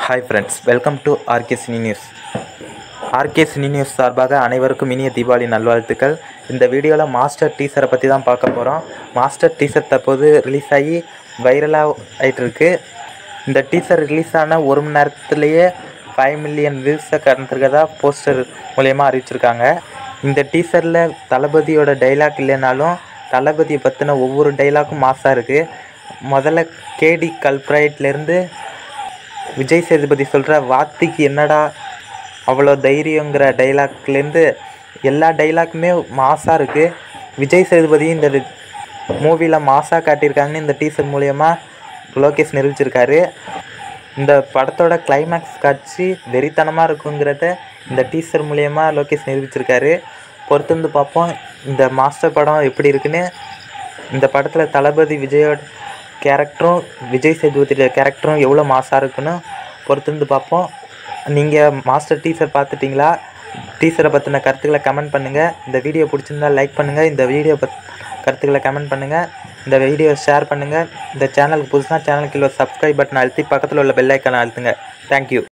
Hi friends, welcome to RK cine news. RK cine news சார்பாக அனைவருக்கும் இனிய தீபாவளி நல்வாழ்த்துக்கள். இந்த வீடியோவில் மாஸ்டர் டீசரை பற்றி தான் பார்க்க போகிறோம். மாஸ்டர் டீசர் தற்போது ரிலீஸ் ஆகி வைரலாக ஆகிட்டு இருக்கு. இந்த டீசர் ரிலீஸ் ஆன 1 மணி நேரத்துலேயே 5 மில்லியன் வியூஸை கடந்திருக்கதா போஸ்டர் மூலயமா அறிவிச்சிருக்காங்க. இந்த டீசரில் தளபதியோட டைலாக் இல்லைனாலும் தளபதியை பற்றின ஒவ்வொரு டைலாக்கும் மாசாக இருக்குது. முதல்ல கேடி கல்ப்ரைட்லேருந்து விஜய் சேதுபதி சொல்கிற வாத்திக்கு என்னடா அவ்வளோ தைரியங்கிற டைலாக்லேருந்து எல்லா டைலாக்குமே மாசாக இருக்குது. விஜய் சேதுபதி இந்த மூவியில் மாசாக காட்டியிருக்காங்கன்னு இந்த டீசர் மூலயமா லோகேஷ் நிரூபிச்சிருக்காரு. இந்த படத்தோட கிளைமேக்ஸ் காட்சி வெறித்தனமாக இருக்குங்கிறத இந்த டீசர் மூலயமா லோகேஷ் நிரூபிச்சிருக்காரு. பொறுத்திருந்து பார்ப்போம் இந்த மாஸ்டர் படம் எப்படி இருக்குன்னு. இந்த படத்தில் தளபதி விஜயோட கேரக்டரும் விஜய் சேதுபதியோட கேரக்டரும் எவ்வளோ மாசாக இருக்குன்னு பொறுத்திருந்து பார்ப்போம். நீங்கள் மாஸ்டர் டீசர் பார்த்துட்டிங்களா? டீசரை பற்றின கருத்துக்களை கமெண்ட் பண்ணுங்கள். இந்த வீடியோ பிடிச்சிருந்தால் லைக் பண்ணுங்கள். இந்த வீடியோ கருத்துக்களை கமெண்ட் பண்ணுங்கள். இந்த வீடியோ ஷேர் பண்ணுங்கள். இந்த சேனலுக்கு புதுசுனா சேனலுக்கு சப்ஸ்கிரைப் பட்டன் அழுத்தி பக்கத்தில் உள்ள பெல் ஐக்கானை அழுத்துங்க. தேங்க்யூ.